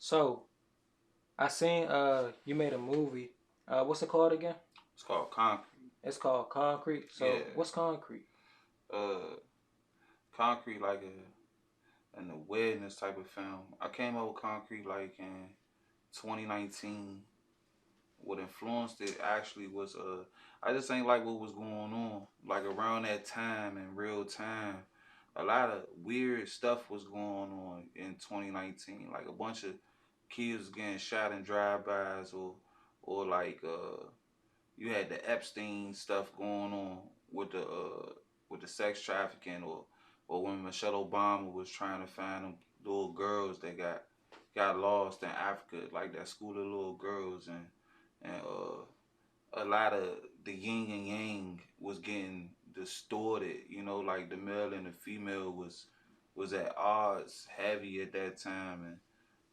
So I seen you made a movie. What's it called again? It's called Concrete. It's called Concrete. So Yeah. what's Concrete? Uh, Concrete like an awareness type of film. I came up with Concrete like in 2019. What influenced it actually was I just ain't like what was going on. Like around that time in real time, a lot of weird stuff was going on in 2019. Like a bunch of kids getting shot in drive-bys or like you had the Epstein stuff going on with the sex trafficking or when Michelle Obama was trying to find them little girls that got lost in Africa, like that school of little girls and a lot of the yin and yang was getting distorted, like the male and the female was at odds heavy at that time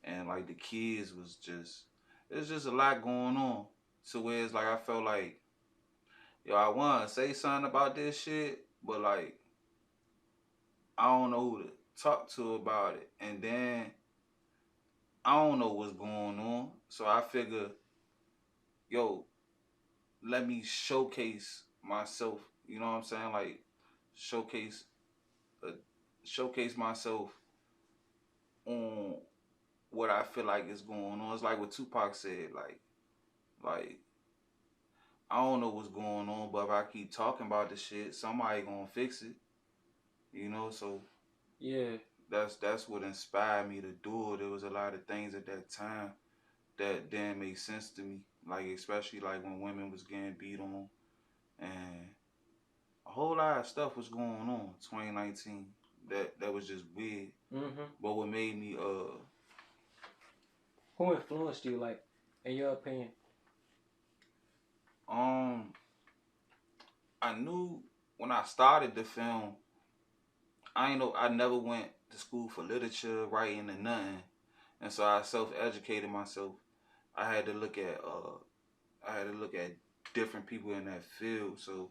and like the kids was just there's just a lot going on. So where it's like I felt like I wanna say something about this shit, but like I don't know who to talk to about it. And then I don't know what's going on. So I figure, yo, let me showcase myself. You know what I'm saying? Like showcase, uh, showcase myself on what I feel like is going on. It's like what Tupac said. Like I don't know what's going on, but if I keep talking about the shit, somebody gonna fix it. So Yeah. that's what inspired me to do it. There was a lot of things at that time that didn't make sense to me. Like especially like when women was getting beat on and a whole lot of stuff was going on 2019 that was just weird. Mhm. But what made me Who influenced you, like, in your opinion? um I knew when I started the film, I ain't know I never went to school for literature, writing or nothing. And so I self educated myself. I had to look at different people in that field. So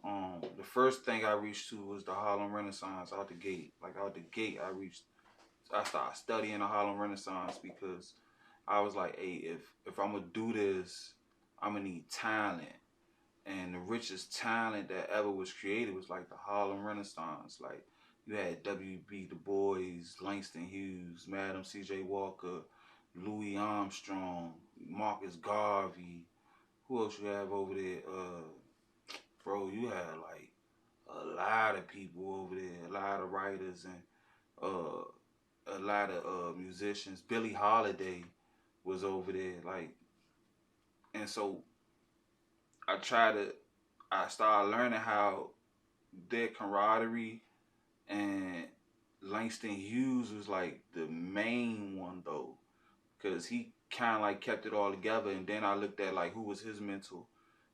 the first thing I reached to was the Harlem Renaissance out the gate. Like out the gate I started studying the Harlem Renaissance because I was like, hey, if I'm gonna do this, I'm gonna need talent. And the richest talent that ever was created was like the Harlem Renaissance. Like you had W.B. Du Bois, Langston Hughes, Madam C.J. Walker, Louis Armstrong, Marcus Garvey. Who else you have over there? Bro, you had like a lot of people over there, a lot of writers and a lot of musicians. Billie Holiday was over there, like, and so I try to, I started learning how their camaraderie and Langston Hughes was like the main one though, because he kind of like kept it all together. And then I looked at like who was his mentor,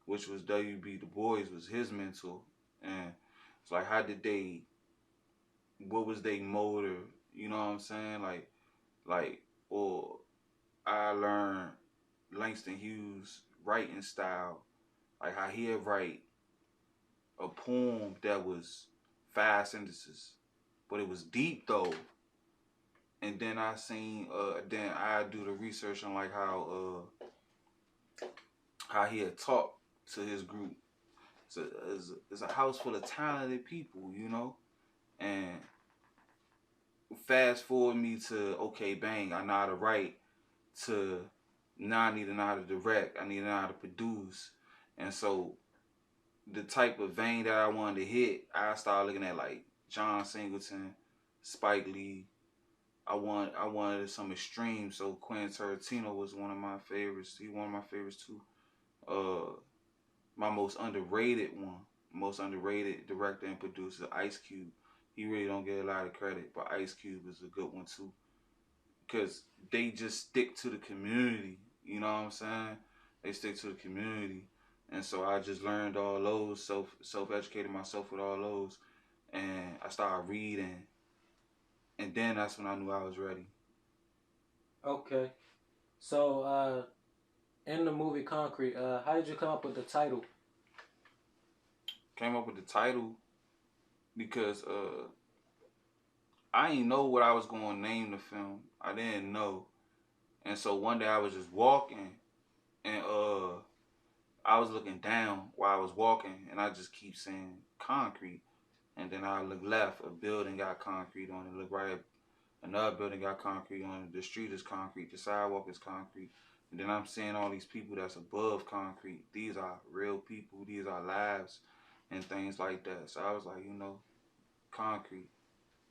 which was W.B. Du Bois was his mentor, and it's like how did they, what was their motive? You know what I'm saying? Like, or I learned Langston Hughes' writing style, like how he'd write a poem that was 5 sentences, but it was deep though. And then then I do the research on like how he had talked to his group. It's a house full of talented people. And fast forward me to okay, bang, I know how to write to now I need to know how to direct. I need to know how to produce. And so the type of vein that I wanted to hit, I started looking at like John Singleton, Spike Lee. I wanted some extreme, so Quentin Tarantino was one of my favorites. He one of my favorites too. My most underrated one, most underrated director and producer, Ice Cube. He really don't get a lot of credit, but Ice Cube is a good one too, because they just stick to the community. You know what I'm saying? They stick to the community, and so I just learned all those, self educated myself with all those, and I started reading, and then that's when I knew I was ready. Okay. So in the movie Concrete, how did you come up with the title? Came up with the title because I didn't know what I was going to name the film. I didn't know, And so one day I was just walking, and I was looking down while I was walking, and I just keep saying concrete. And then I look left, a building got concrete on it. Look right, another building got concrete on it. The street is concrete. The sidewalk is concrete. And then I'm seeing all these people that's above concrete. These are real people. These are lives and things like that. So I was like, concrete.